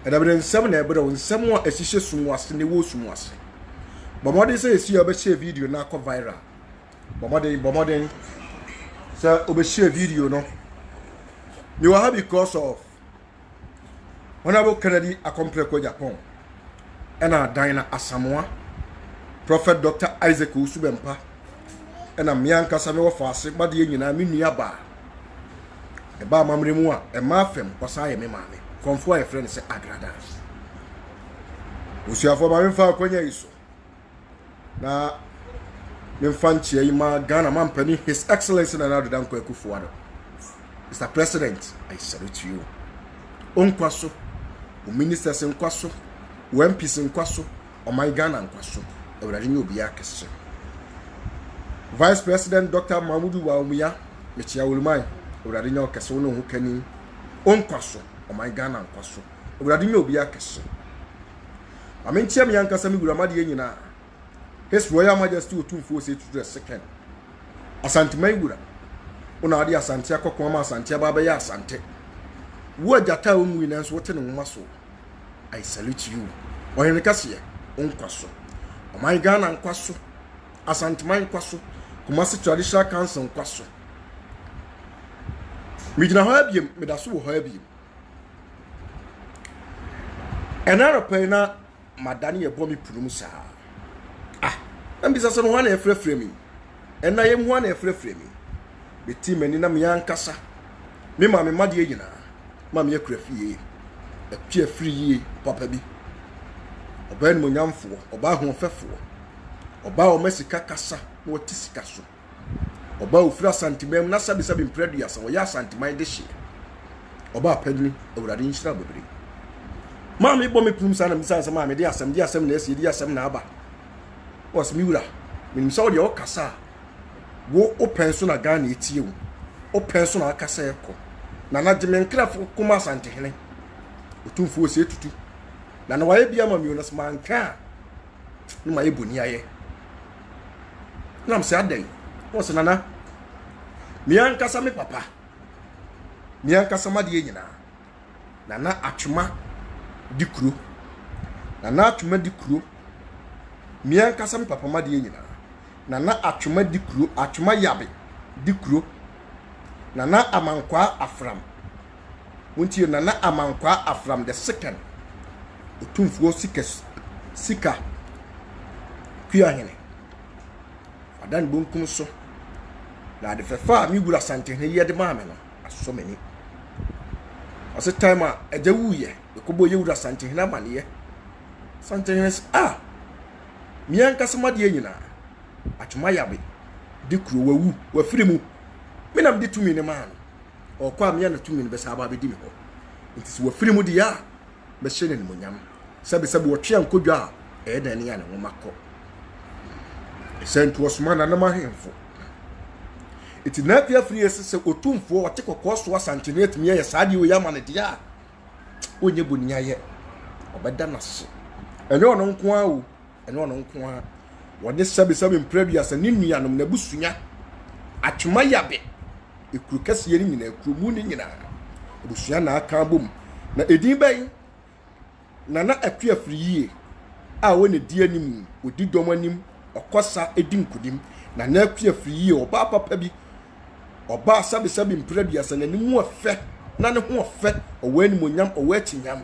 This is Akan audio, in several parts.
And I've been some on someone as she says, was in the woods. But what they say is, you share video now go viral. But modern, so over share video, no. You are because of Honorable Kennedy accomplished Japan. And our diner asamoah, Prophet Dr. Isaac Usubempa, and a Mianka Samuel Fast, but the Union, I mean, Yaba. A bar mamrimua, a mafem, was I a mammy, from 4 friends at Agradas. Usia for my father, is now, Infantia, my Ghana man penny, His Excellency and another Danko Kufuado. Mr. President, I salute you. Unkwaso, Ministers in Kwaso. When peace in Kwaso, or my Ghana and Kwaso, will be a question. Vice President Dr. Mahmoud Waumia, which I will mind, Radino Casono who can own Kwaso, or my Ghana and Kwaso, will be a question. I mean, Chamian Casami Gramadiana, His Royal Majesty 248 to the second. Asante Maygura, Unadia Santiago Kwama Santiago Baya Sante. What Jata winners what in muscle. I salute you. Or in the Cassia, Unkwaso. O my Ghana and Kwaso, Asante Mine Kwaso, Kumasi Traditional Council Kwaso. Midna Herbium, Medasu Herbium. Another pena, Madani a bomby Prumusa. Ah, and this is one a free framing. And I am one a free framing. The team and in a Mian Casa. Me, Mammy Madiana, Mammy Crefie. A pure free papa bi oba no nyamfo oba honfefo oba o mesika kasa no tisika so oba ofura santimem na sabi impreduas o ya santimai de hye oba padini awurade nhyira bebre ma me bo me pum sa na misa ma me de asem na esi de asem na aba was mi wura me so de o kasa wo open so na Ghana etie wo open so na akasa ekọ na na de menkrafo kuma santehene otumfo se tutu na waye bia ma mi onas manka no ma eboni aye na am se adan wo se nana mi ankasa me papa mi ankasa ma de nyina na atwuma di kuro na atwuma di kuro mi ankasa me papa ma de nyina na atwuma di kuro atwuma yabe di kuro na amankwa afram Munti na amankwa afram the second otumfuo sika kuya hene adan bonkum so na de fefa mi gura sante he ye de maame no aso mani ase time a ejawu ye ekobo ye gura sante he na mane ye sante he ah mi ankasa made nyina atuma yabe de kuro wawu wafiri mu menam de tumi ne man o kwa me na tumi ne be sa ba be di me ho nti wafiri mu di ya be hyene ne monyam sabe wo twe ankodwa e da ne ya ne womakọ esentu osman na ma hemfo iti na pia free ese otumfo o te kokọ so asantenet me ye saade o ya ma ne dia onye boni aye obeda na se ene ono nko a o ene ono nko a wode sabe impreduas ne nuanom na busunya atwuma yabe ekuru kase yeri nyina ekuru mu ni nyina busunya na aka bom na edin bai na akua free a woni di anim odi dom anim okosa edi nkudim na akua free oba papa bi oba sabe impreduas na ni mu afe na ne ho afe owani monyam owachi nyam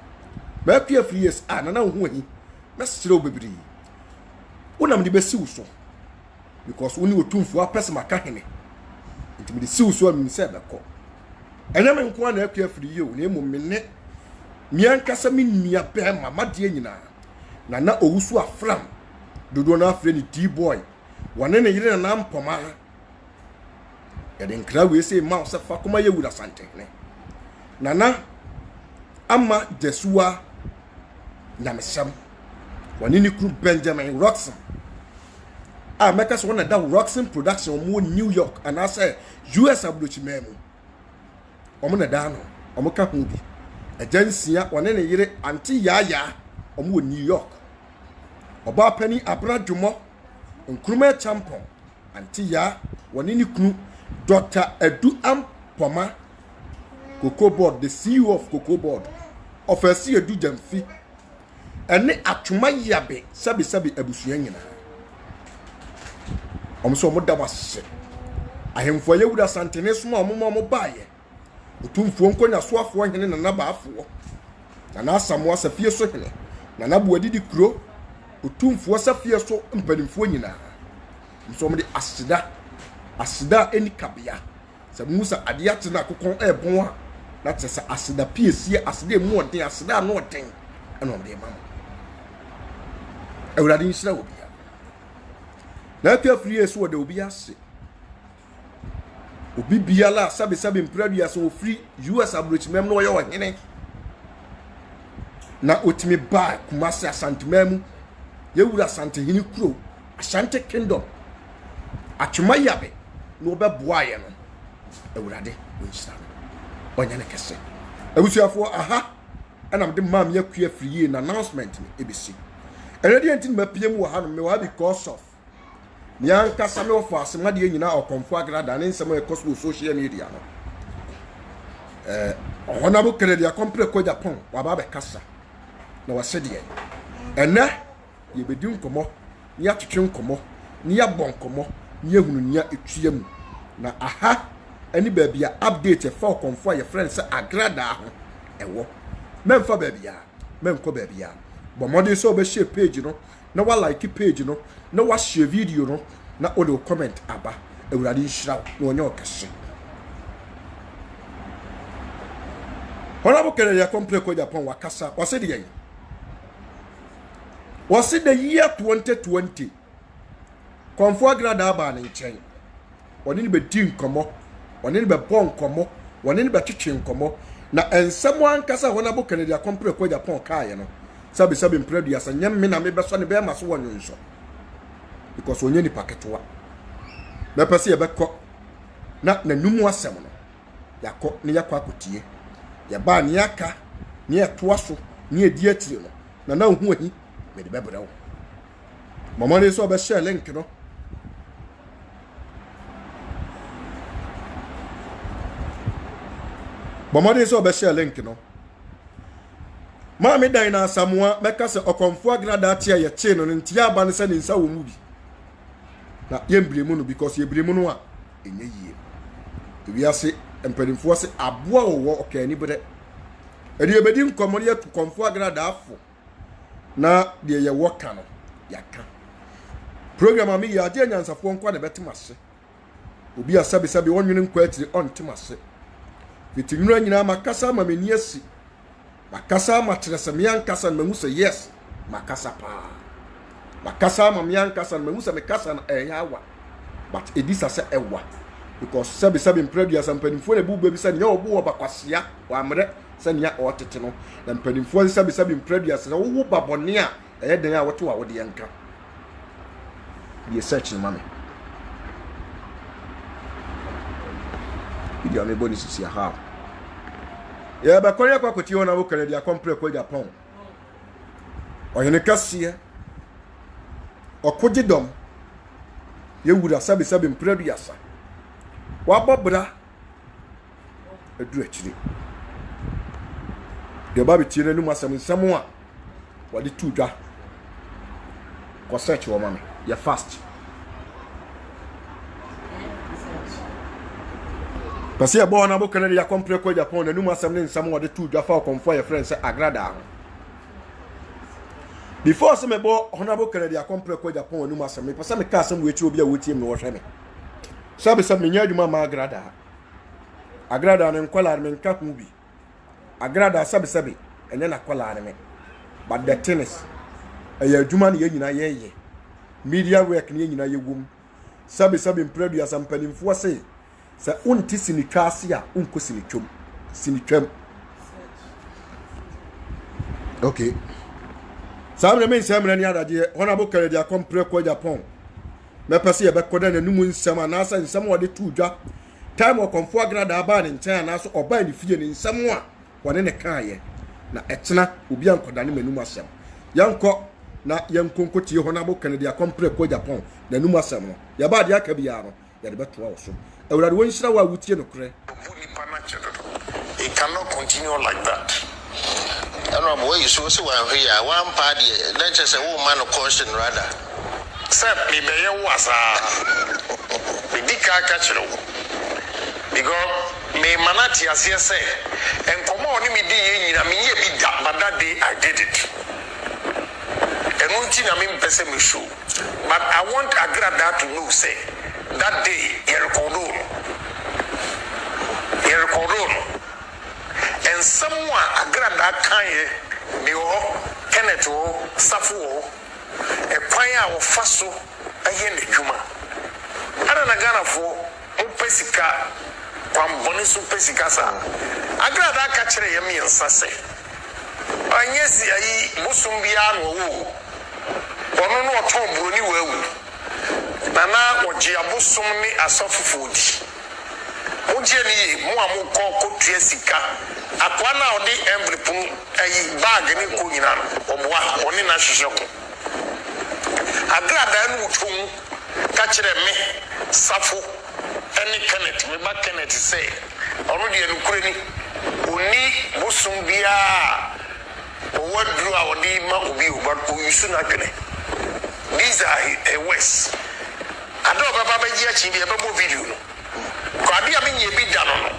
ba akua free a na ho hi mesere obebiri unam de besi uso because woni otumfu apese maka hene ntimi de si uso am se beko enam nko na akua free o na emu menne miankasa minua pe mama de nyina na owusu afram dodo na afre ni D-boy wane ne yire na mpoma ya de nkra we se ma se fa kuma ye wura sante ne na ama jesuwa na mesam wane ni kru Benjamin Roxon meka so na da Roxon production mo New York and I say US abrochi memu omo na da no omo ka hu bi agensia wane ne yire anti yaya omo New York oba pani abradwomo nkruma champion anti ya wane ni kunu Dr. Edu Ampoma Cocoa Board, the CEO of Cocoa Board ofasi edu jamfi ene atwoma yabe sabi abusua nyina omso omoda wase ahemfo yewura santene soma omo baaye otumfuo nkonya soafo hene na nabaafo na asamoah safie so hene na nabuadidi kuro otumfuo safie so mpanimfuo nyina nso omde asida eni kabia sa musa adiate na kokon ebon a na tsesa asida piesie asida emu oden asida no oden ana omde mama ewurade nsira obi na atu afiri yesu wode obi ase obi biala sabe mpradu ya so ofiri US abrochimem no yo hene na otimi ba kumase asantemam yewura asantehini kuro asante kingdom atwoma yabe no beboa ye no ewurade onsira onya ne kese abusuafo aha anam de mam yakua free na announcement ni ebisi eredi entin mapiem wo ha no me wa because of nyan kasa me ofo asemade nyina okonfo agrada ne nsem e koso social media no honorable Kennedy akompre ko Japan wa ba be kasa na wa sede ene ye bedi nkomo ni atwetwe nkomo ni ya bon nkomo ni ehunu ni etua mu na aha ani baabia update e fa okonfo ye friend se agrada ho ewo memfa baabia memko baabia bo mode so be share page no na wa like page no na wa share video no na o comment aba ewurade nhira na onye okese honorable Kennedy akompre ko Japan wakasa wase de yen wase the year 2020 konfo agrada aba na nchen woni ne be di nkomo woni ne be bon nkomo woni ne be twetwe nkomo na ensemo ankasa honorable Kennedy akompre ko Japan kaaye no sabi mpradu ya sanyam me na me beso ne be maso wonyo nso because onye ni paketwa na pese ye bekọ na nanumu asem no yakọ ne yakọ akotie ya ba ne aka ne etoa so ne edi atire no na hu ahi me de bebrewo mama ne so be share link no mama ne so be share link no ma me dan na asamoah meka se okonfo agrada atia ye che no ntia aba ne se ne nsa wo mu bi na yembremu no because yebremu no a enye yie ebi ase empadimfo se aboa wo okani bere edi ebedi nkomo ye to konfo agrada afo na de ye woka no yaka program ami ya ade nyansafo nko na betemase obi asabe wonwene nko atire on temase fitinura nyina makasa ma meni asi makasa ma trese miankasa na musa yes makasa pa makasa ma miankasa na musa mekasa na yawa but edisa se ewa because sabe mpradu asampanimfo na bubu bi se nya obu obakwasea wa amre se nya otete no na mpanimfo sabe mpradu asa wo babone a den a woto a wode yanka ye search ni mame video me boni sisi ha ya ba konya kwa koti ona wo Kennedy akompre ko Japan oyene kase okogidom ye wura sabe mpradu asa wa bobra edu akiri de ba bi tire nu asem nsemo a wade tudwa ko search wo mame ya fast Pasi abo na bo Kennedy akompre ko Japan na nu asem ne nsemo wade tudwa fa okonfo ye friend se agrada ho before se me bo honorable Kennedy akompre ko Japan nu asem me pasa me ka asem we chi obi a wotie me wo hwe me sabe me nya adwuma ma agrada ne nkwala me nka hu bi agrada sabe enye na kwala ne me but the tennis eya adwuma ne nyina ye media work ne nyina ye wom sabe mpradu asampanimfo se sa unti sinitwase a unko sinitwam okay samre me nsamre ne adade honorable Kennedy akompre ko Japan me pese ye bekoda na numu nsam anasa nsam wode tudwa time okonfo agrada aba ne nchen anaso oba ne fie ne nsam a wone ne kaaye na etena obi ankoda ne manum asem yanko na yankonko tie honorable Kennedy akompre ko Japan na numu asem no ya ba de aka bia no ya de beto wo so ewurade won hira wa wutie no kre it cannot continue like that. ɛna ɔmo wɔyi so sɛ wɔn ahwɛ a wɔn mpa deɛ na kyerɛ sɛ wɔn ma no caution rather sɛ mebɛyɛ wo asaa medi ka ka kyerɛ wo because me manati aseɛ sɛ nkɔmmɔ a ɔne me di yɛ nyina menyɛ bi da but that day I did it ɛno nti na mempɛ sɛ mehyɛw but I want Agrada to know say that day yɛrekɔdo no nsɛm a Agrada kan yɛ me wɔ Kenneth wɔ Safo wɔ ɛkwan a wɔfa so ɛyɛ n'adwuma ada na Ghanafoɔ wopɛ sika kwambɔne so pɛ sika saa Agrada ka kyerɛ yɛ mmiɛnsa sɛ ɔnyɛ si ayi bosom biara na ɔwɔ ɔno no ɔtɔn buroni wawu na ɔgye abosom ne asɔfofoɔ di mogye ne yie mo a mokɔ kɔtua sika akoa no a ɔde envelope no ayi bag ne kɔ nyina no ɔboa ɔne no ahyehyɛ ko Agrada no wotom ka kyerɛ me Safo ɛne Kenneth meba Kenneth sɛ ɔno deɛ nokore ni ɔni bosom biara ɔwɔ duro a ɔde ma obi but ɔyusu no adwene these are her words ada ɔbɛba bɛgye akyi deɛ ɛbɛbɔ video no kwade a menyɛ bi da no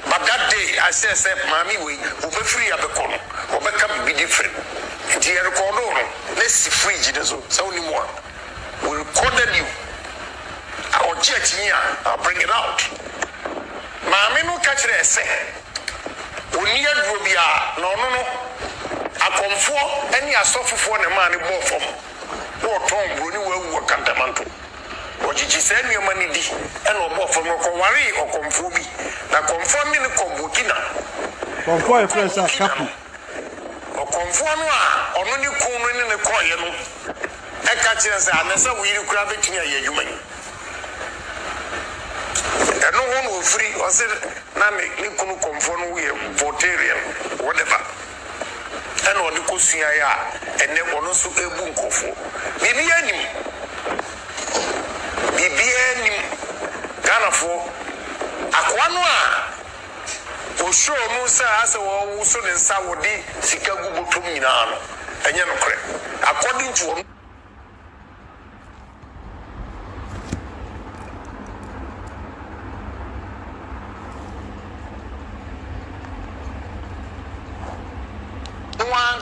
but that day I said sɛ maame wei ɔbɛfiri abɛkɔ no ɔbɛka bibi different nti yɛrekɔdo no let's see fridge no so sɛ wonim a we recorded you ɔgye akyi a I'll bring it out maame no ka kyerɛ sɛ ɔni aduro bi a na ɔno no akɔmfoɔ ɛne asɔfofoɔ ne maa ne bɔɔ fam na ɔtɔn buroni wawu wɔ kantamanto ɔgyegye saa nneɛma no di ɛna ɔbɔɔ fam no ɔkɔwaree ɔkɔmfoɔ bi na kɔmfoɔ ne ne kɔ Burkina kɔmfoɔ yɛ frɛ sɛ kapu ɔkɔmfoɔ no a ɔno ne kun no ne ne kɔɔyɛ no ɛka kyerɛ sɛ anɛsɛ wo yere koraa bɛtumi ayɛ adwuma yi ɛno ho na ɔfiri ɔse na ne kunu kɔmfoɔ no woyɛ Voltarian whatever ɛna ɔde kɔsuaeɛ a ɛnɛ ɔno nso ɛbu nkɔfoɔ biribi anim Ghanafoɔ akoa no a ɔhyɛɔ no sɛ asɛ wɔwo so ne nsa wɔde sika gu bɔtɔm nyinaa no ɛnyɛ nokorɛ according to ɔno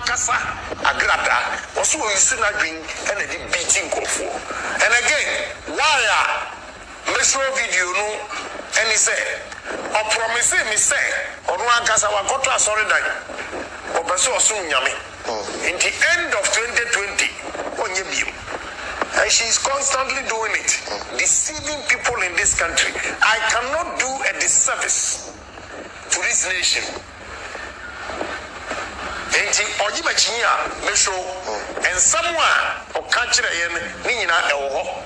kasa Agrada also ɔyusu n'adwen ɛna de beating nkɔfoɔ and again why a mesoro video no ɛni sɛ ɔpromise me sɛ ɔno ankasa wakɔtɔ asɔre dan ɔbɛ sɛ ɔsom nyame in the end of 2020 ɔnyɛ biom and she is constantly doing it deceiving people in this country. I cannot do a disservice to this nation. Enti oji machi a mesho ensam a oka kire ye ni nyina ewo ho.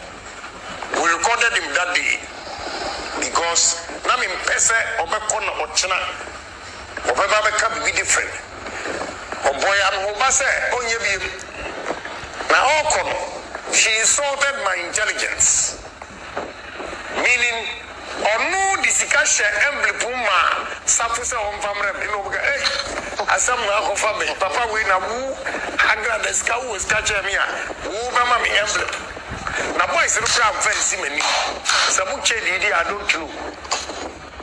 We recorded him that day because na me mpese obekọ na ochena obeba beka bi different. Oboya no ba se onye bi na okono she insulted my intelligence, meaning onu discussion envelope ma safuse on famre no ga asamoah kofa be papa we na wu agrada ska wu ska chemia wu ba ma me envelope na boys no cram fancy mani samu chedi I don't know,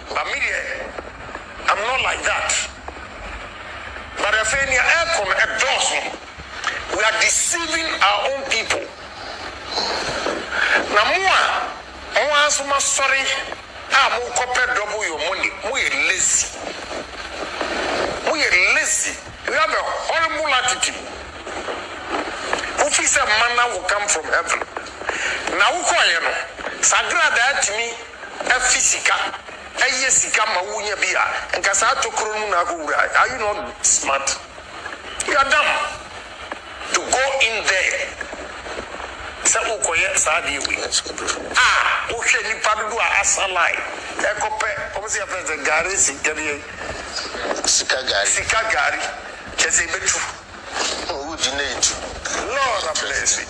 but me I'm not like that. But if any aircon a dozen, we are deceiving our own people. Na moi asuma sorry mo copy double your money. We lazy. We have a horrible attitude. Officer manna will come from heaven. Now who call you? Sagrada to me a physical. Sika ma wunya bia nka sa to kronu na go wura. Are you not smart? You are dumb to go in there. Sa ukoye sa di we o hwe ni padu a asalai e kope o se afa gari sika gari kese betu o di na etu Lord have mercy.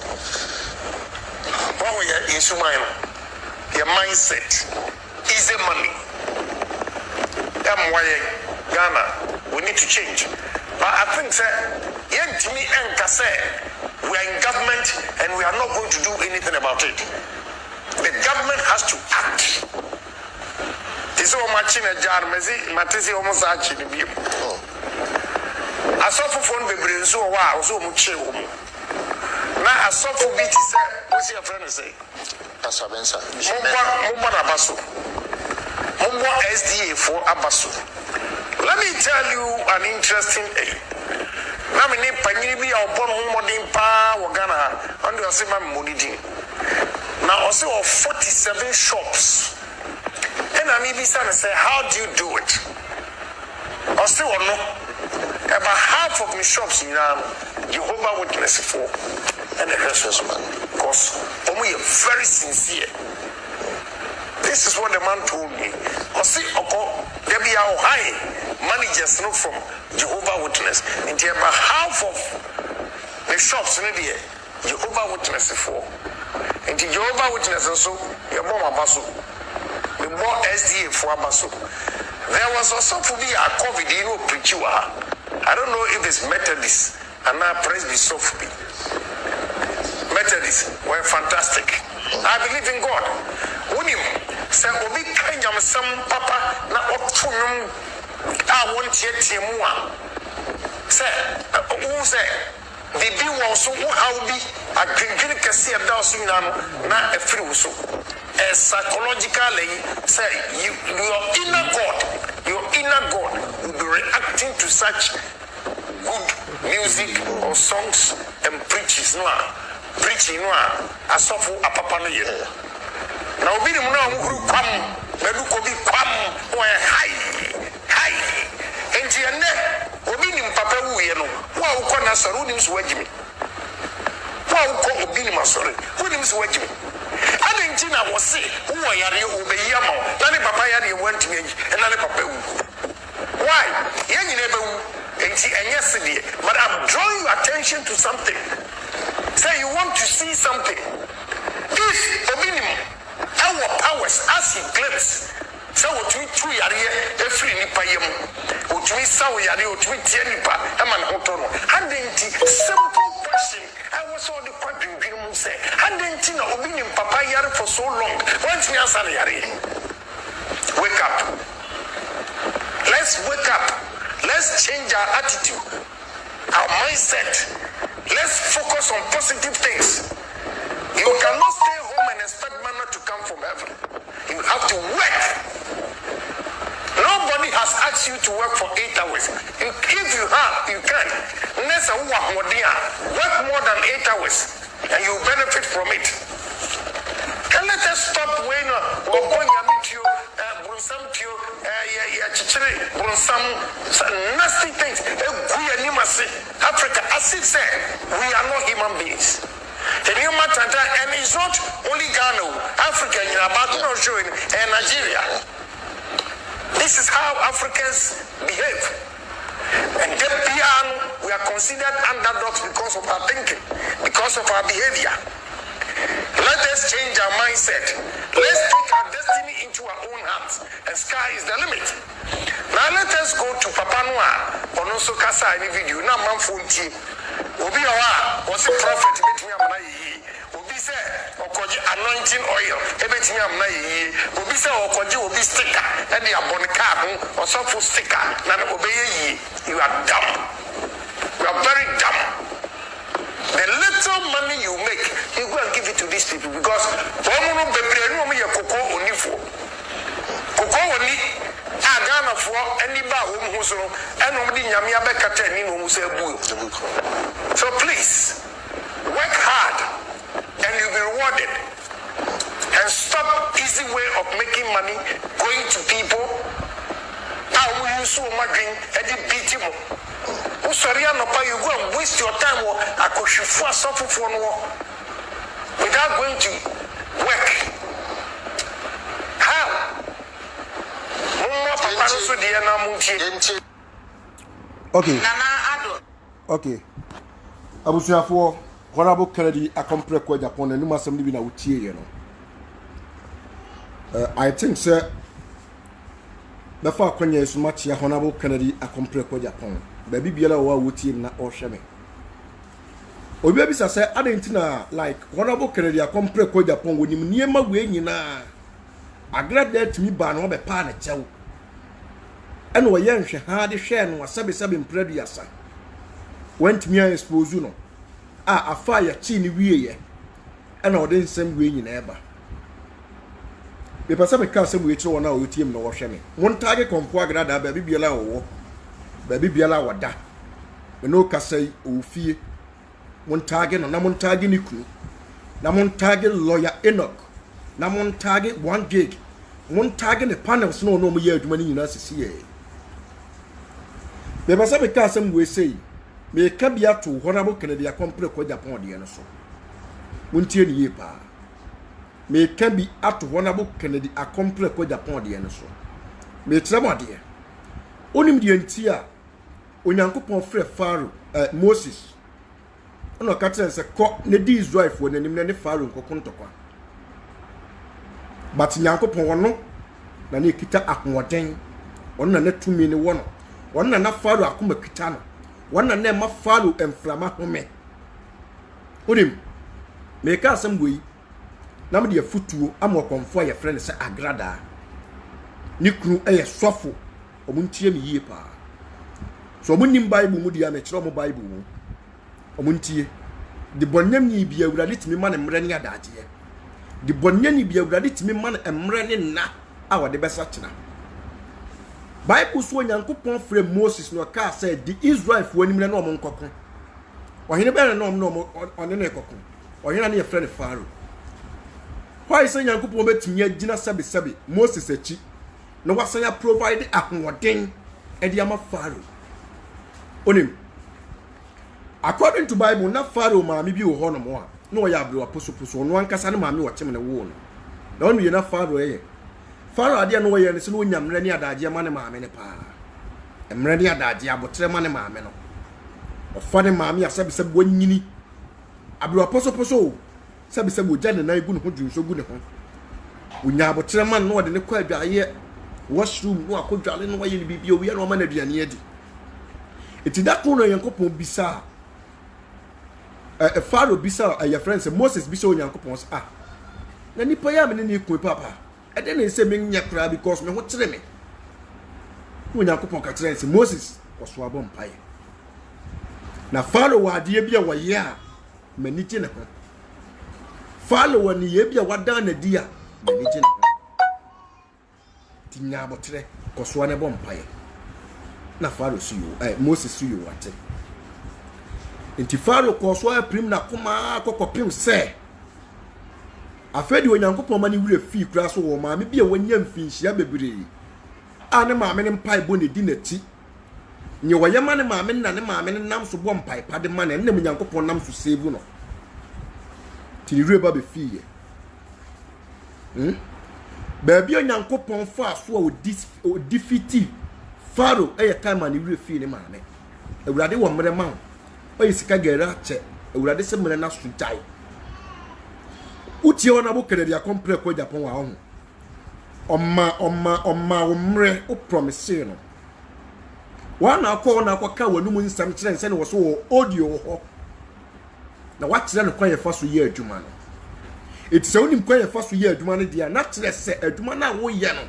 What we are in Sumaino, your mindset is a money. Ghana, we need to change. But I think say yentimi enka say we are in government and we are not going to do anything about it. The government has to act. This is much in a jar, Matisi almost actually be. I saw for phone be so wow, so much. Now I saw for BT say, what's your friend say? Asabensa. Mumba Abaso. Mumba SDA for Abaso. Let me tell you an interesting thing. Now, I need Panibi or Bonhomodin Pa or Ghana under a similar money. Now, also 47 shops. And I need to say, how do you do it? Also, no, about half of the shops in Jehovah Witness for and the Christmas man. Because we are very sincere. This is what the man told me. Also, there be our high managers no from Jehovah Witness. And about half of the shops in the Jehovah Witness for. And Jehovah Witness also, your bomb Abaso. The more SDA for Abaso. There was also to be a COVID, you know, preacher. I don't know if it's Methodist and now Presbyterian. Methodists were fantastic. I believe in God. When you say, Obi Kanyam some papa na otunum I want yet more. Say, who say, the be was so how be a green cassia down na a free so. Psychologically, say your inner God will be reacting to such good music or songs and preaching no asofu apapa no ye na obi ni na ohuru kwam na du ko bi kwam o hi enti ene obi ni papa wuye no wa ukọ na soro ni so wagimi wa ukọ obi ni masore wo ni so wagimi adenti na wo se wo yare obeyi ama na ne papa yare wanti meji na ne papa wu why ye nyine be wu enti enye se but I'm drawing your attention to something. Say you want to see something. If minimum our powers as he claims, so what we two are here, free nipa yem, what we saw yari, what we tell nipa, man hotono. Hadn't simple question. I was all the question you say. Hadn't you obedient papa yari for so long? Once me answer yari. Wake up. Let's wake up. Let's change our attitude, our mindset. Let's focus on positive things. You cannot stay home and expect manna to come from heaven. You have to work. Nobody has asked you to work for 8 hours. If you have, you can. Work more than 8 hours and you benefit from it. And let us stop when we're going to meet you, some nasty things. Africa, as it said, we are not human beings. And it's not only Ghana, Africa, and Nigeria. This is how Africans behave. And we are considered underdogs because of our thinking, because of our behavior. Let us change our mindset. Let's take our destiny into our own hands. And sky is the limit. Now let us go to Papa Noah. Onoso kasa any video. Na man fonti. Obi awa was a prophet betimi amna yi. Obi say okoji anointing oil ebetimi amna yi. Obi say okoji obi sticker and the abonika ho osofo sticker na obeye yi. You are dumb. You are very dumb. The little money you make, you go and give it to these people because Cocoa only Ghana for any bar and nobody Yamia so please work hard and you'll be rewarded. And stop easy way of making money, going to people. How will you so much and beat him? Sorry, you go and waste your time without going to work. How? Okay. Abusuafo, Honorable Kennedy accomplished kwa Japan and numa somebody na utie you know. I think sir before Kenya is much Honorable Kennedy accomplished kwa Japan. baby biala wa wuti na ohweme obi abisa say adentina like honorable Kennedy Akompre ko Japan wonim niema we nyina agrada timi ba na obe pa na chew ene wo ye nhwe ha de hwe no asabe mpraduasa wantimi an expose no afa ya chi ni wieye ene ode nsem we nyina eba be pasa me ka asem we kire wona o tiem no wo hwe me montage kompo agrada baby biala wo baby biala wada me no kasai o fie montage no na montage ni kru na montage lawyer Enoch na montage 1 gig montage ne panels no mo ye adwuma ni nyina sisi ye be pasa me ka asem we sei me ka bia to honorable Kennedy Akompre ko Japan de no so montie ni ye pa me ka bi ato honorable Kennedy Akompre ko Japan de no so me tramo de onim de ntia onyankopon frɛ Pharaoh Moses ono ka tren se ko ne di Israel fo nanim ne Pharaoh nkokontokwa but nyankopon wono na ne kita akoden wono na tumi ne wono wono na Pharaoh akoma kita no wono na ma Pharaoh emframa home onim me ka asem boyi na me de afutuo amokonfo ye frɛ ne se agrada ni kru eye sofo omuntie me yie pa so omunim Bible mu dia me kire mo Bible mu omuntie de bonyam ni bia awurade timi ma ne mre ne adaje de bonyam ni bia awurade timi ma ne mre ne na a wode besa kina Bible so nyankopon frɛ Moses no ka say the Israel fo anim na omo nkoko ohene be na omo one ne kokko ohene na ye frɛ ne Pharaoh why say nyankopon betimi agina sabe Moses achi no wasan ya provide ahoden e de ama Pharaoh onim according to Bible na Pharaoh maami bi wo hono mo a no ya abro aposo no ankasa ne maami wo kyem ne wo no na onu ye na Pharaoh ye Pharaoh ade no ye ne se no nyamre ne adaje ma ne maami ne pa emre ne adaje abotre ma ne maami no ofa ne maami asabe wanyini abro aposo sabe ogya ne nan gu ne ho dunso gu ne ho unya abotre ma no de ne kwa adwaye washroom no akodwale no waye ne bibia owi na o ma na aduane adi eti da kono yankopon bisa Pharaoh bisa your friends Moses bisa onyankopon na nipa ya me ne ku papa e de ne se me nya kra because me ho kire me onyankopon ka kire Moses koso abom pae na Pharaoh wa de bia wo ye a mani gye ne ho Pharaoh wa ne ye bia wada na dia mani gye ne ho tinya abotre koso ne bom pae na Pharaoh suyo Moses suyo wate enti Pharaoh koso aprim na koma kokopim se afedi onyankopon mani wure fi kura so wo maame bia wanya mfinhia bebre ane maame ne mpai bo ne di nati nye woye mane maame na ne maame ne nam so bo mpai pade mane ne onyankopon nam so save no ti wure ba be fi ye ba bia onyankopon fa so o defeat Pharaoh time ani wure fi ne maame awurade wo mre ma o yisika gera che awurade se mre na so jai utie ona bo Kennedy Akompre ko Japan wa ho omma wo mre o promise no wana akọ na akọ ka wanum nsam kire nse ne wo so audio ho na wa kire no kwan ye fa so ye adwuma no eti se onim kwan ye fa so ye adwuma no dia na kire se adwuma na wo ye no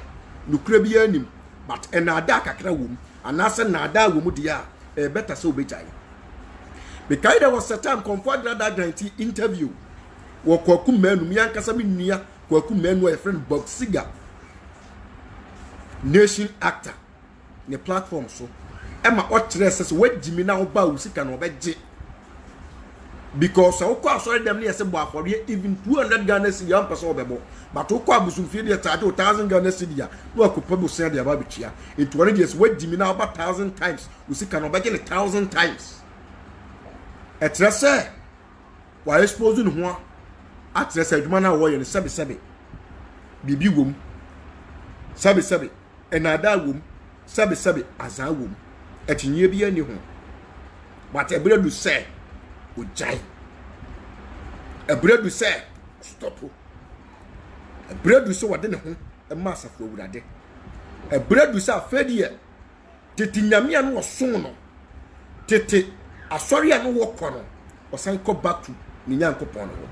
nukura bi anim but enada kakra wom anase nada wom dia better so obejai because there was a time comfort that 90 interview wo kwaku manu yankasa mi nua kwaku manu a friend Bob Siga nation actor ne platform so ema o kire se wagimi na oba usika na obeje because okwa sorry dem ne se bo afori even 200 Ghana cedi am person obebo but okwa abusumfie de charge 1000 Ghana cedi a no akupa bo se de aba bitia it one days wagimi na oba 1000 times usika na obeje 1000 times etrese wa expose no ho atrese adwuma na wo ye ne sebe bibi wom sebe enada wom sebe azan wom etinye bi ani ho but ebredu se ojai ebredu se stop ebredu so wade ne ho e masafo awurade ebredu se afedie tetinyame anu oson no tete asori a no wo kɔ no osan kɔ back to ni nyankopɔn no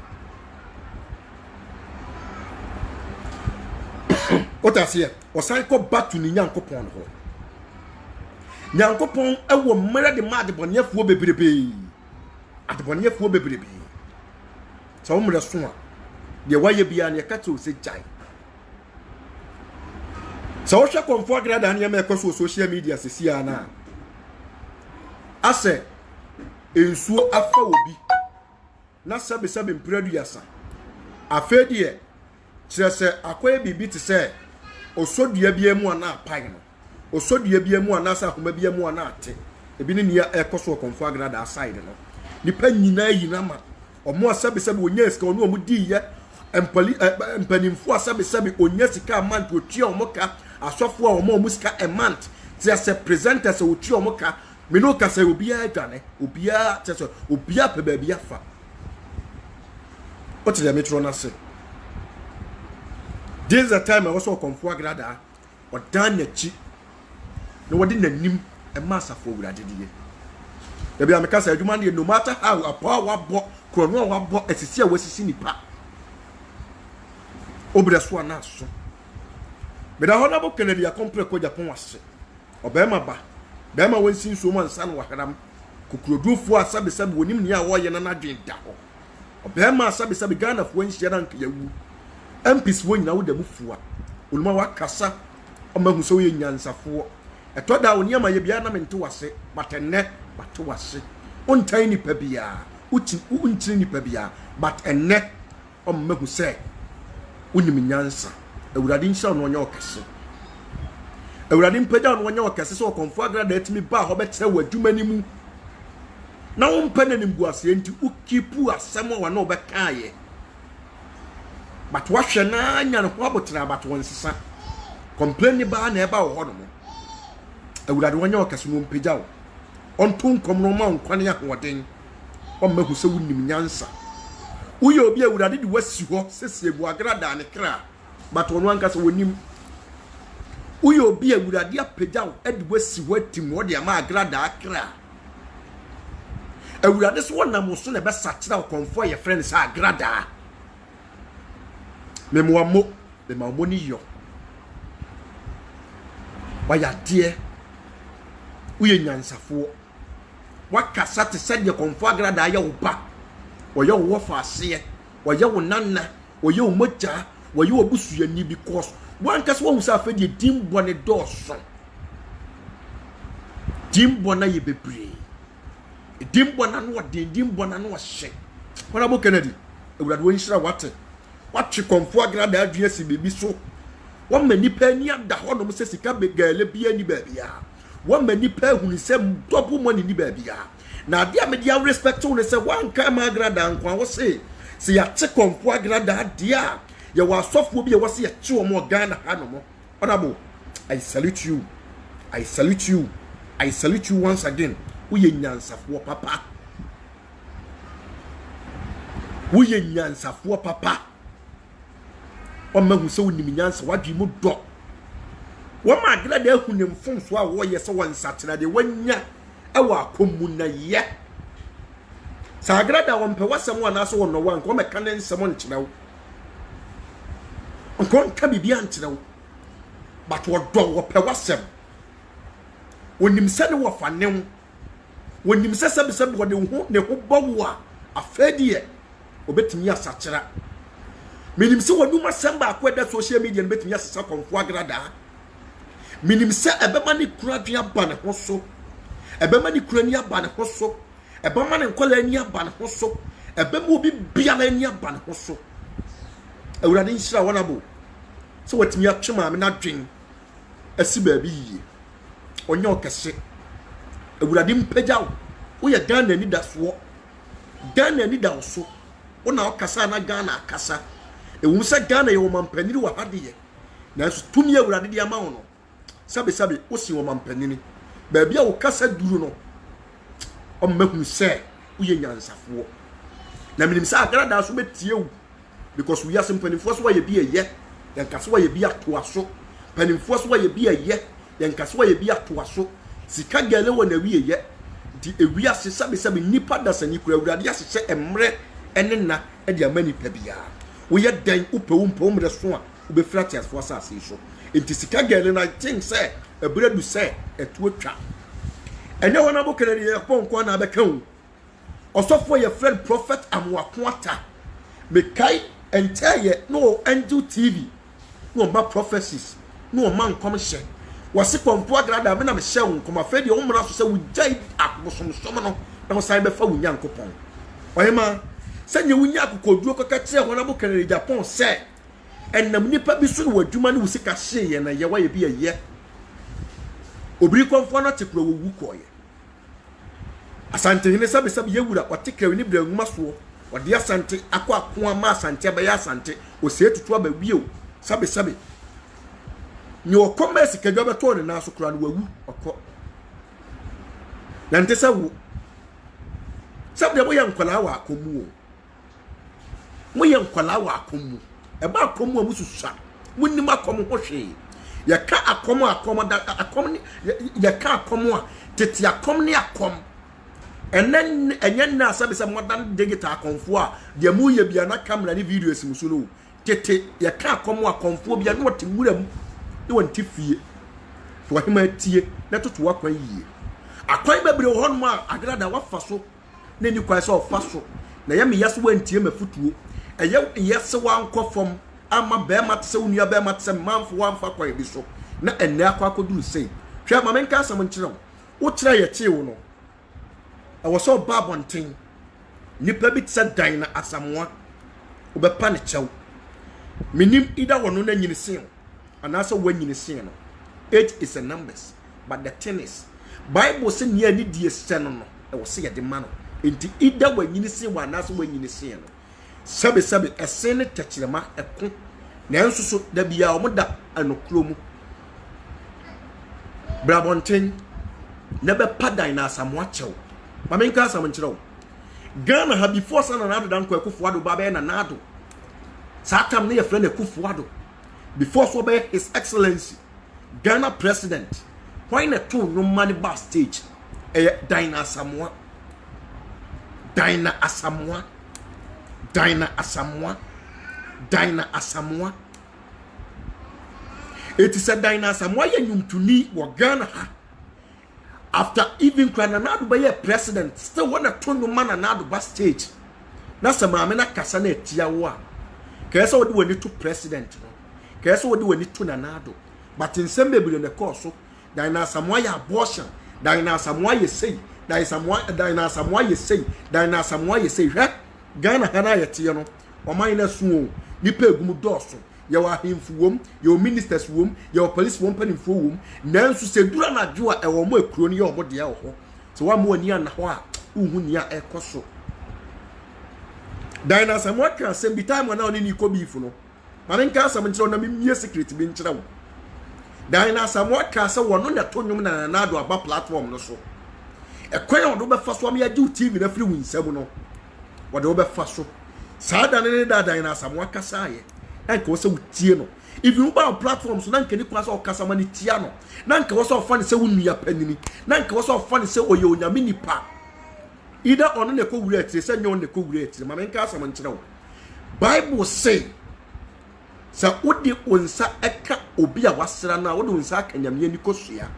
otase osan kɔ back to ni nyankopɔn no nyankopɔn ɛwɔ mmere de ma adebɔnefoɔ bebrebe adebɔnefoɔ bebrebe sɛ wo mmere so a de wayɛ bia ne yɛka kyerɛ sɛ gyae sɛ wohwɛ kɔmfoɔ agrada ne yɛma ɛkɔ so social media sesia na asɛ ensuo afa obi na sɛbe mpradu yasa afɛdeɛ kyerɛ sɛ akɔyɛ bibi te sɛ osodua bia mu ana apan no osodua bia mu ana sa ahoma bia mu ana ate ebi ne nia ɛkɔ so kɔmfoɔ agrada aside no nipa nyinaa yina ma ɔmo asɛbe onya sika ɔno ɔmo di yɛ mpanimfo asɛbe onya sika amant otua ɔmo ka asɔfo a ɔmo sika amant te sɛ presenters otua ɔmo ka me no ka sɛ obiara adwane obiara te sɛ obiara pɛ baabi afa o te dɛ metro na se this the time I was so kɔmfoɔ agrada ɔdan n'akyi na wɔde n'anim ɛma asafo wurade die dabi ameka sɛ adwuma no no matter how apa wabɔ krono wabɔ asisi a wasisi nipa obra so ana so beda hɔ bo Kennedy akompre ko Japan wase ɔbɛma ba bɛma wansin so man san waharam kokurodufo asabe wonim ne a wɔyɛ na nadwen da hɔ ɔbɛma asabe Ghana fo nhyia na nka yawu MPs wo nyina wo da mufua oluma wakasa ɔmahu sɛ woyɛ nyansafoɔ ɛtɔ da oni ama ye bia na mente wase batenne bato wase ontan nipa bia unti nipa bia but enne ɔmahu sɛ unim nyansa awurade nhyira no ɔnyɛ ɔkɛse awurade mpagya no ɔnyɛ ɔkɛse sɛ ɔkɔmfo agrada atimi ba hɔ bɛkyerɛ w'adwuma ni mu na wo mpa na nimguase nti ukipu asɛm a wana ɔbɛkaayɛ but wahwɛ na nya no ho abotra but wɔnsesa complain ni ba na ɛba wɔ hɔ no mo awurade ɔnyɛ ɔkɛse no mpagya wo ɔnto nkɔm no ma nkwane ahoɔden ɔmmahu sɛ wonim nyansa uye obi awurade de wasi hɔ sese bu agrada ne kra but ono anka se wonim uye obi awurade apagya wo de wasi hɔ atim wo de ama agrada akra awurade so wonam so na bɛsa kyerɛ wo kɔmfo yɛ friend sa agrada memoamo de mamoni yo waya de uye nyansafo wakasa te sɛ de kɔmfo agrada ayɛ wo ba oye wo faase oye wo nana oye wo moja oye wo busuyani because one kase wo husa afedi dimbo ne doso dimbo na ye bebre dimbo na no den dimbo na no hye wona bo Kennedy ewurade wo nhira wate kɔmfo agrada adua si bebi so wo mani pa ni ada ho no se sika begale bia ni baabia wo mani pa hunu se double money ni baabia na dia me dia respect to ne se wan ka ma agrada nkwa wo se ya te kɔmfo agrada dia ya wa sofo bi ya wo se ya che wo mo Ghana ha no mo honorable I salute you once again uye nyansafo papa o mahu se wonim nyansa wadwi mu do wo ma agrada ahunem fomso a wo ye se won satena de wanya ewa akomu na ye sa agrada won pe wasem wana so won no wan ko meka ne nsem nkyerɛw nkon ka bibia nkyerɛw but wo do wo pe wasem wonim se ne wo fa ne wonim se sebe wo de ho ne ho bawo a afedie obetimi asakyera minim se wonum asem ba akwa da social media no betimi asesa kɔmfo agrada minim se ebema ne kura dua ba ne ho so ebema ni kura ni aba ne ho so ebema ne nkola ni aba ne ho so ebema obi bia na ni aba ne ho so awurade nhyira wona bo so watimi atwema me na dwen asi baabi yie onye okese awurade mpagya wo ye Ghana ni daso Ghana ni daso wona okasa na Ghana akasa ewu se Ghana ye wo mampaniri wa hade na so tumi awurade di ama wo no sabe wo si wo mampaniri baabia wo kasa duru no o mahu se uye nyansafo na minim se agrada so betie wu because we are simpanifo so ye bi eye yanka so ye bi atoaso panimfo so ye bi eye yanka so ye bi atoaso sika gele wo na wi eye di ewiase sabe nipa da sani kura awurade asese emre ene na e de amani pa bia wo ye dan upewumpom de so a wo be fratias for asase so enti sika gele na think say ebradu say etu atwa ene wona bo kere ye ponko na be kan osofo ye friend prophet amwakoata me kai entire no angel tv no ma prophecies no man come share wasi pompo agrada me na me share won come afedi o mra so se wo jai akosomsom no na wo sai be fa wo nyankopon oyema sanye wo nya akokoduro kaka kire ho na bo kere Japan se enam nipa bi so no adwuma ne wo sika hye ye na ye wa ye bi ye obiri konfo na tekro wo wu koye asante hene sabe ye wura watekra ni bra nwuma so wode asante akwa ma asante ba ya asante o se tutu aba wieo sabe nyo commerce kedwa beto ne na so kura no wawu okọ na ntesa wo sabe bo ye nkwala wa akomu o mo ye nkwala wa akomu e ba akomu amususa munnim akomu ho hwe ye ka akomu da akomu ye ka akomu a tete akomu ne akomu enen enyen na sabe modern digital akomfo a de mu ye bia na camera ni video esimuso no tete ye ka akomu akomfo bia no wote wuram ne wonti fie to wahema tie na toto akwan yie akwan bebre ho no a agrada wafa so na ni kwan so fa so na ye me yase wantie mafutuo eye yese wankofom ama be matse unua be matse manfo wanfa kwan bi so na enne akwa koduru sei hwe ma menka asam nkyerem wo kire ye tie wo no awo so babonten nipa bi tse dan na asamoah obepa ne chew minim ida wono na nyini sen anasa wanyini sen no age is a numbers but the thing is bible say nia ni die sen no e wo se ye de ma no enti ida wanyini sen wa anasa wanyini sen no sabe esen ne techirema eko na enso so da bia o moda anokro mu brabonten na be padan na asamoah chew mamenka asam nkyerɛw Ghana ha before sana na dan kwa Akufuado baba na nado satam ne ye frɛ na Akufuado before so be his excellency Ghana president when na to no money bar stage Dina Asamoah it is a Dina Asamoah ye nyumtuni wo Ghana ha after even Krananado be president still wanna turn no man anado ba stage na sama me na kasa na etia wo a kesa wodi wani to president no kesa wodi wani to nanado but in bebre ne course Dina Asamoah ya abortion Dina Asamoah ye say Dina Asamoah ye say hwe Ghana hana ye tie no o man na suo nipa egum doso ye wa himfu wom ye ministers wom ye police wom panimfo wom nanso se dura na dwo a e wo mo akuro ni ye omo de ho so wa mo ani ana ho a uhu ni a ekoso Dina Asamoah kan sem bi time na oni ni ko bi fu no ma men ka sam nkyerɛ na me secret bi nkyerɛ wo Dina Asamoah ka se wono na to nwom na na do aba platform no so ekwan wo do be fa so am ya ju TV na firi winsam no wo do be fa so saada ne da Dina Asamoah kasa ye nanka wo se wutie no if you buy platforms nanka ni kwa so kasa mani tia no nanka wo so fa ne se wunua panini nanka wo so fa ne se oye onyame nipa ida ono ne ko wura etire se nyo ne ko wura etire ma men ka asam nkyerɛ wo Bible say sa odi onsa eka obi a wasra na wodi onsa aka nyame ni kosua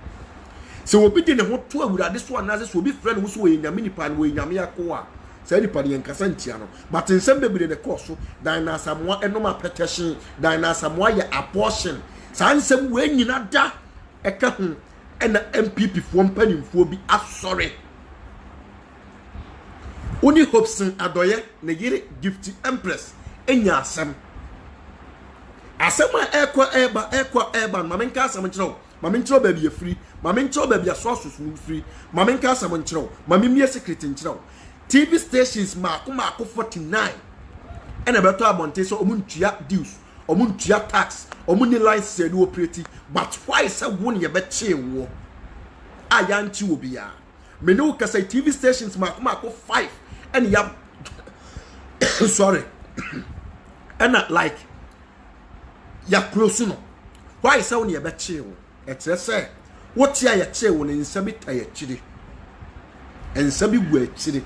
se obi de ne ho to awurade so anaze so obi frɛ ne wo so oye nyame nipa no oye nyame akoa say nipa de nkasa ntia no but nsem bebre ne course Dina Asamoah enoma petition Dina Asamoah ye abortion sa nsem we nyina da eka hu ena MPP fo mpanimfo bi asori oni Hobson Adoye ne yire Gift Empress enya asem ekwa eba mamenka asem nkyerɛw mamenkyerɛw ba bi ye free mamenkyerɛw ba bi asoso free mamenka asem nkyerɛw mamemie secret nkyerɛw TV stations mako 49 ena beto abonte so omuntua dues omuntua tax omuni license do operate but why say won ye beche wo ayanti obia me no ka say TV stations mako 5 ena ya sorry ena like ya close no why say won ye beche wo etre say what ya che wo ne nsabi ta ya chiri ensa bi gu akire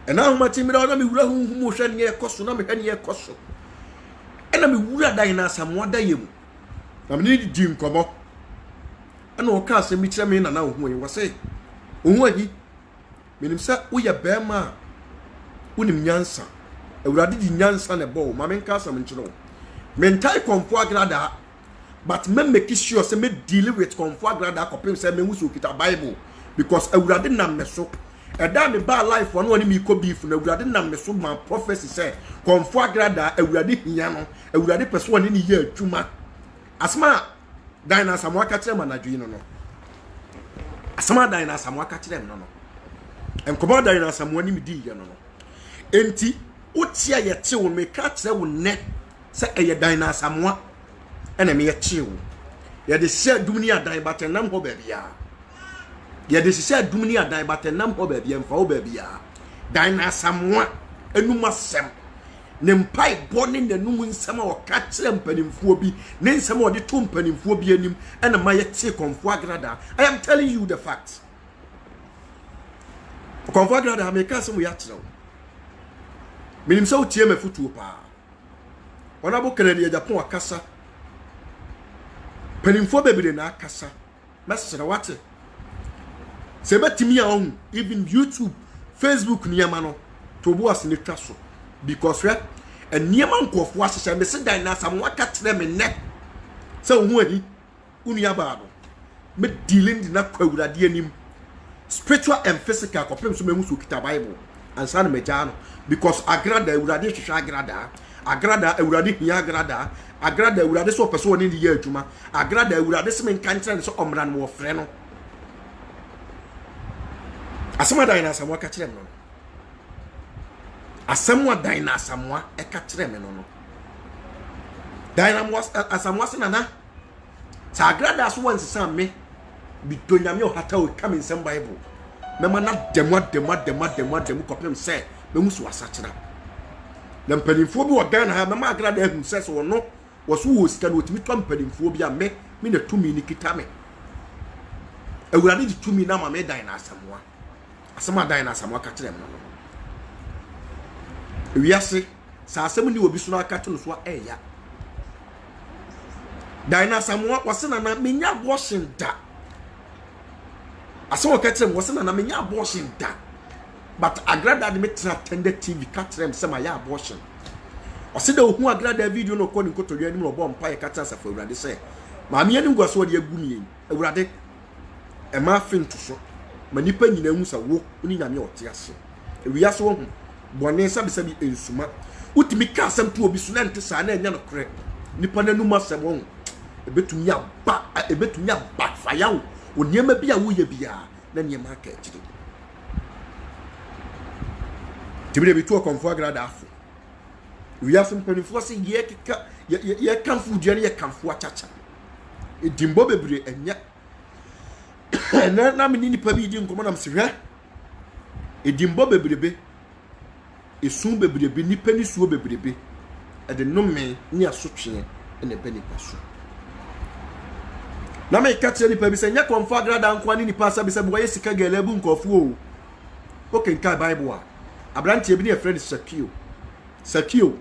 ena homa ti mi da na mi wura hu hwe ne ekoso na me hwe ne ekoso ena mi wura dan na asamoah da yemu na me ni di nkomo ena o ka asem bi kire me na hu yi wose hu ahi menim sa wo ye bema unim nyansa awurade di nyansa ne bo ma me nka asem nkire mentai konfo agrada but me make sure say me deal with konfo agrada kopem say me wusu kita bible because awurade nam me so eda me ba life one one me ko beef na awurade nam me so man prophecy say konfo agrada awurade hia no awurade person one ni ye adwuma asma dan na asamoah ka kire manadwi no asma dan na asamoah ka kire no enkomo dan na asamoah ni me di ye no enti utia ye te wo me ka kire wo ne se eye dan na asamoah ena me ye te wo ye de se dumni adan batenam ho ba bia ye de se dumni adan batenam ho ba bia mfa ho ba bia dan na asamoah enuma sem ne mpai bone ne num nsem a o ka kire mpanimfuo bi ne nsem a o de to mpanimfuo bi anim ena ma ye te konfo agrada. I am telling you the facts. Konfo agrada me ka sem ya kire wo minim so tie me futuo pa ona bo Canada Japan akasa panimfo bebere na akasa mesere wate se betimi a on even YouTube Facebook niyama no to bo asene twa so because re niyama nkofo asese me se dan na asamoah ka kire me ne se hu ahi unuya baado me dealing di na kwawurade anim spiritual and physical kopem so me hu so kita Bible ansa na meja no because agrada awurade hwehwe agrada awurade hia agrada awurade so person woni ye adwuma agrada awurade se men kantre so omra no wo frɛ no asama dan na asamoah ka kire me no asamoah dan na asamoah e ka kire me no dan na asamoah se nana sa agrada so wan sesa me bi to nyame o hata o come in some Bible mema na demo kopem say me musu asakira na mpanimfo bi odan na ha mema agrada ehun say so no wo so wo sika no timi to mpanimfo bi a me na tumi ni kita me awurade di tumi na ma me dan na asamoah asama dan na asamoah ka kire me no wiase sa asem ni obi so na aka to so eya dan na asamoah wasena na menya abortion da aso wakatem wasena na menya abortion da but agrada de metra attended TV katrem se ma ya abortion osida ohu agrada video no ko ni kotodua ni mo bo mpa ye katra safo awurade se ma me ani gwaso de agu ni awurade e ma finto so ma nipa nyina hu sa wo ni nyame ote ase ewia so hu bone sabi ensuma utimi ka asem to obi so na nte sa na enya no kre nipa nanu masem wo ebetumi aba faya wo oniema bia wo ye bia na niema aka akiri tibire bitu konfo agrada afo wi afo mpanifo se ye keka ye kanfo duane ye kanfo achacha edimbo bebre enya na me nipa bi di nkomo na msehwe edimbo bebrebe esun bebrebe nipa ni suo bebrebe ede nome ni asotwe ene beni paso na me kache nipa bi se nya konfo agrada nko ani nipa sa bi se bo ye sika gelebu nkofo o kenka Bible a abrantie bi ne friend Sakio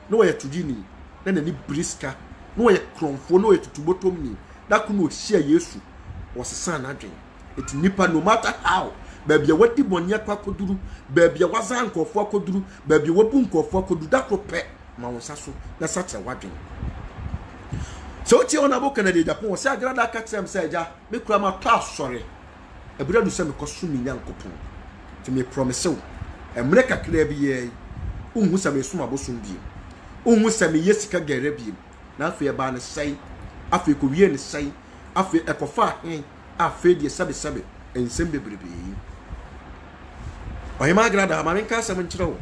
no ye tudini na ni briska no ye kronfo no ye tutubotom ni da ku no hia Yesu wosesa na adwen eti nipa no matter how baby wati bonya kwa koduru baby waza nkofo koduru baby wabu nkofo koduru da ko pe ma wonsa so na sacha wadwen so ti ona bo Canada Japan se agrada ka trem se ja me kura ma ta sori ebira du se me koso mi nyankopon ti me promise emre kakra bi ye unhu se me suma bosom bi unhu se me yesika gere bi na afi e ba ne sei afi ko wie ne sei afi ekofa hen afi de sabe ensem bebrebe oyi ma agrada ma me ka se me nkire wo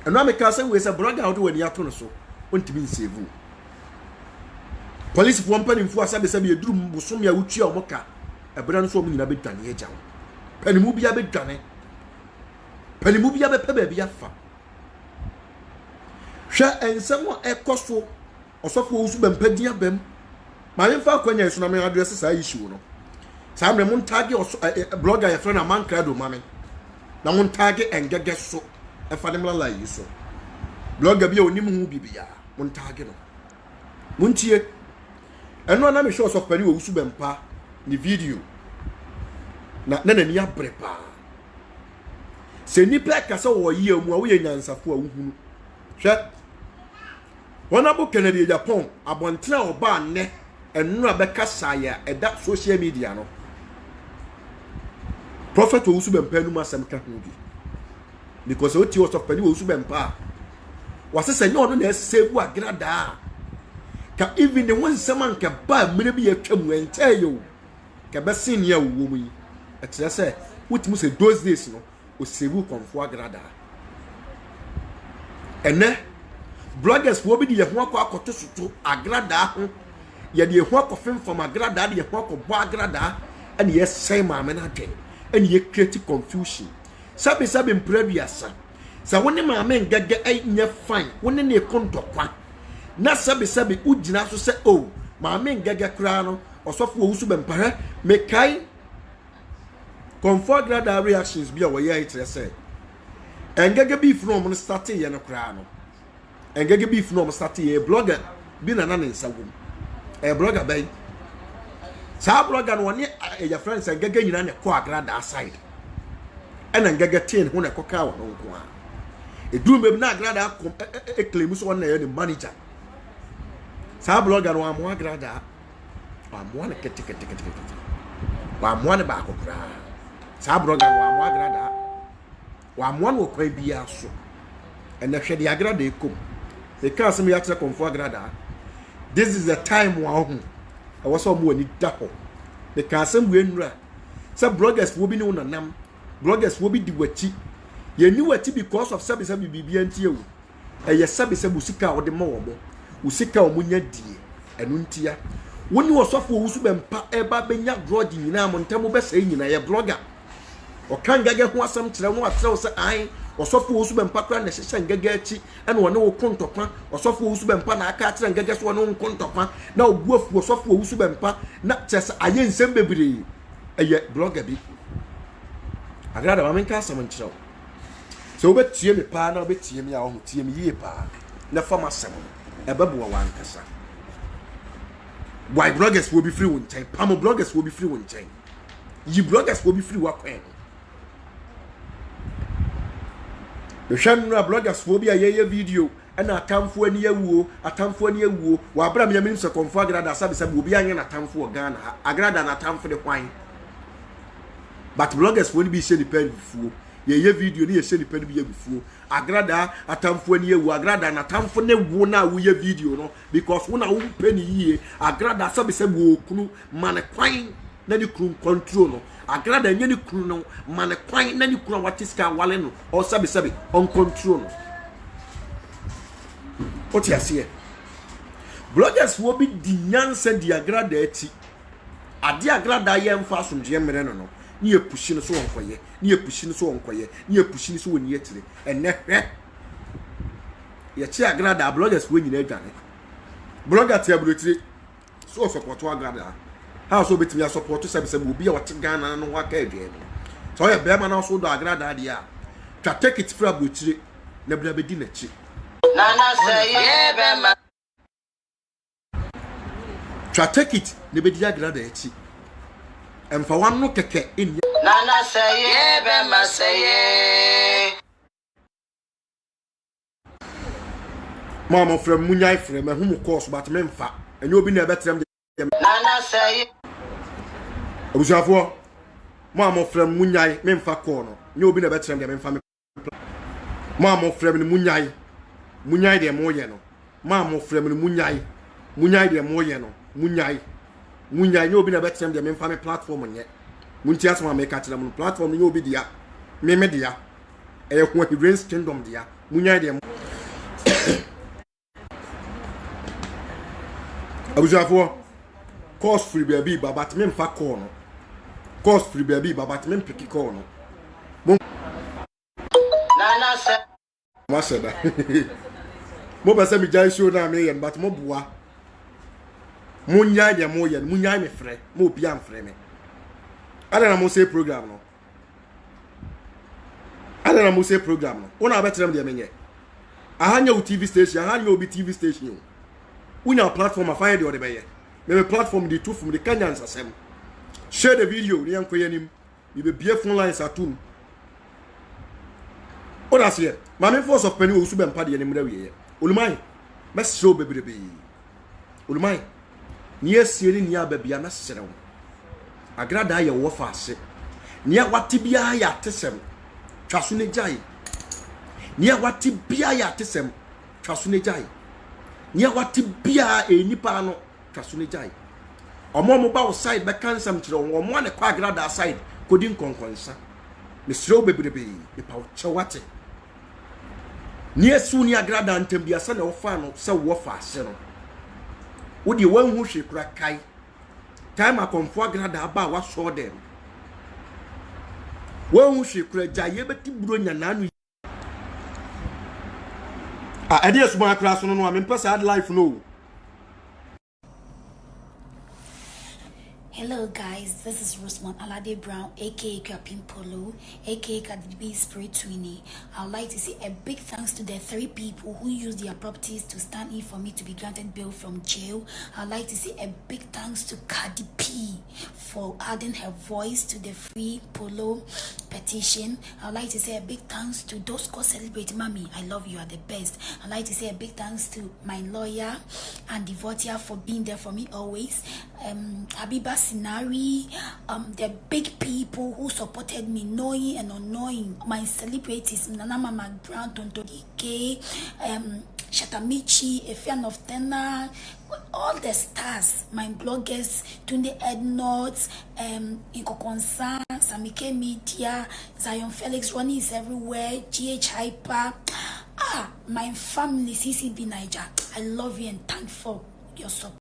eno me ka se we se brother wo wani ato no so ontimi nsevu police for company fu asabe eduru bosom ya wutu a omoka ebra nso omu nyina bedwane agya wo panimu bia bedwane panimu bia be pebe bia fa hwa ensem a ekoso osofo wo su bempadi abem ma me fa kwanya esu na me address sa issue no Sam the montage or blogger your friend a man crado mame. Na montage and get so a family like you so. Blogger be only mu bibia. Montage no. Muntie. And no na me show of peri wo su bempa ni video. Na ni abrepa. Se nipa kasa wo yi amu a wo ye nyansafo a wo hunu. Hwe. Honorable Kennedy Japan abontra oba ne enu abekasa ya eda social media no. Prophet wo su bempa nu masem ka hu bi. Because o ti wo of peri wo su bempa. Wasese nye ono na save agrada. Ka even the one seman ka ba mire bi atwam ente yo. Ka be sin ya wo mu yi. Etre se wutimu se those days no o save konfo agrada. Ene bloggers wo bi de ye ho akoto soto agrada ho. Ye de ho akofem from agrada de ye ho akobọ agrada and ye say ma me na dwen. And ye create confusion. Sabi mpraduasa. Sa woni ma me ngage ay nya fine. Woni ne kontokwa. Na sabi ugina so se oh ma me ngage kra no osofo wo su bempare me kai comfort grada reactions bi a wo ye itre se. Engage bi from no start ye no kra no. Engage bi from start ye blogger bi na na nsagum. Blogger bay. Sa blogger no ne your friends engage nyina ne ko agrada side. And engage tin ho ne koka wo no nko a. Edu mem na agrada kom claim so na ye the manager. Sa blogger no amo agrada. Amo na kete. Wa amo na ba ko kra. Sa blogger no amo agrada. Wa amo no kwa bia so. And na hwe the agrada ekom. They can't say me actually come for agrada. This is the time wa ho. I was so mo ni da ho. They can't say we nra. Some bloggers will be no nanam. Bloggers will be di wachi. Ye ni wachi because of sabi bibia ntie wo. Ye sabi usika wo de ma wo mo. Usika wo nya die. Enu ntia. Woni osofo wo su bempa eba benya grudge nyina mo ntamo be sai nyina ye blogger. O kan gage ho asam kire mo atrɛ se ai osofo wo su bempa kra na hyehyɛ ngage achi ɛna wone wo kontokwa osofo wo su bempa na aka atrɛ ngage so wone wo kontokwa na obuafu osofo wo su bempa na kyese aye nsɛm bebre ɛyɛ blogger bi agrada ma menka asam nkyerɛ so obetie me pa na obetie me a wo tie me yie pa na fama asɛm ɛbɛbo wa wankasa. Why bloggers will be free one time? Pamo bloggers will be free one time. You bloggers will be free one time. The channel bloggers will be a year video and a time for any year, a time for any year. While Bram Yamin so confirmed that service will be a time for Ghana, a grad and a time for the wine. But bloggers will be shelly pen before. Ye video ni shelly pen be before. Agrada atamfo ni ewu agrada na atamfo ne wo na wo ye video no because wo na wo penny ye agrada sabe se wo kunu mane kwan na ni kunu control no agrada nye ni kunu no mane kwan na ni kunu watiska wale no o sabe on control no oti ase bloggers wo bi di nyansa di agrada ati ade agrada ye mfa asomje mere no ni epushi no so wonkoye ni epushi no so wonkoye ni epushi no so woni etire enne hwe ye chi agrada bloggers wo nyina adwane blogger ti abrotire so support agrada how so betimi ya support se obi a wote Ghana no waka adwane so ye be ma na so do agrada dia twa take it fra abrotire na bra bedi na chi nana say ye be ma twa take it na bedi agrada chi emfa wanu keke in nana say ye be ma say mama from munyai frem hu course but memfa enye obi na betrem nana say abusafo mama from munyai memfa ko no enye obi na betrem de memfa mama from ni munyai de moye no mama from ni munyai de moye no munyai enye obi na betrem de memfa me platform nye munti asoma me ka kire mu platform enye obi dia me dia e ho Rain's Kingdom dia munyai de abusafo course free baby but me mfa call no course free baby but me pick call no nana se mo se da mo ba se mi jai show na me yen but mo bua munyai de mo yen munyai me frɛ mo obi am frɛ me Adana mo say program no. Adana mo say program no. Una better dem menye. Ahanya u TV station, ahanya obi TV station yo. Unya platform afanye de odebeye. Me platform di two from the Kenyans asem. Share the video ni ankoye nim. You be beer phone lines atum. Oda se, mame force of penny wo su be mpa de nim da wiye. Olumai, mes show bebrebe. Olumai, ni asieri ni ababia na serew. Agrada ye wo fa ase. Ni awate bia ya tesem. Twaso ne jai. Ni awate bia ya tesem. Twaso ne jai. Ni awate bia enipa no twaso ne jai. Omo mo ba side be kansam kire omo ne kwa agrada side kodi nkonkonsa. Me serew bebrebe. Me pa wo chewate. Ni esu ni agrada ntem bia se na wo fa no se wo fa ase no. Wo de wan hu hwe kura kai. Time akomfo agrada aba wa so dem. Wan hu hwe kura jaye beti buro nya nanu. Ade esu ma kura so no amempa sad life no. Hello guys, this is Rosemont Alade Brown, aka Akuapem Polo, aka Kadibi Spirit Twinny. I'd like to say a big thanks to the 3 people who used their properties to stand in for me to be granted bail from jail. I'd like to say a big thanks to Cardi P for adding her voice to the free Polo petition. I'd like to say a big thanks to those who celebrate Mommy. I love you, are the best. I'd like to say a big thanks to my lawyer and Devotia for being there for me always. Habiba Sinari, the big people who supported me, knowing and unknowing, my celebrities, Nana Mama Grant, Tontogike, Shatamichi, Efian of Tena, all the stars, my bloggers, Tunde Ednots, Inkokonsa, Samike Media, Zion Felix, Ronnie is everywhere, GH Hyper, my family, CCB Niger. I love you and thank for your support.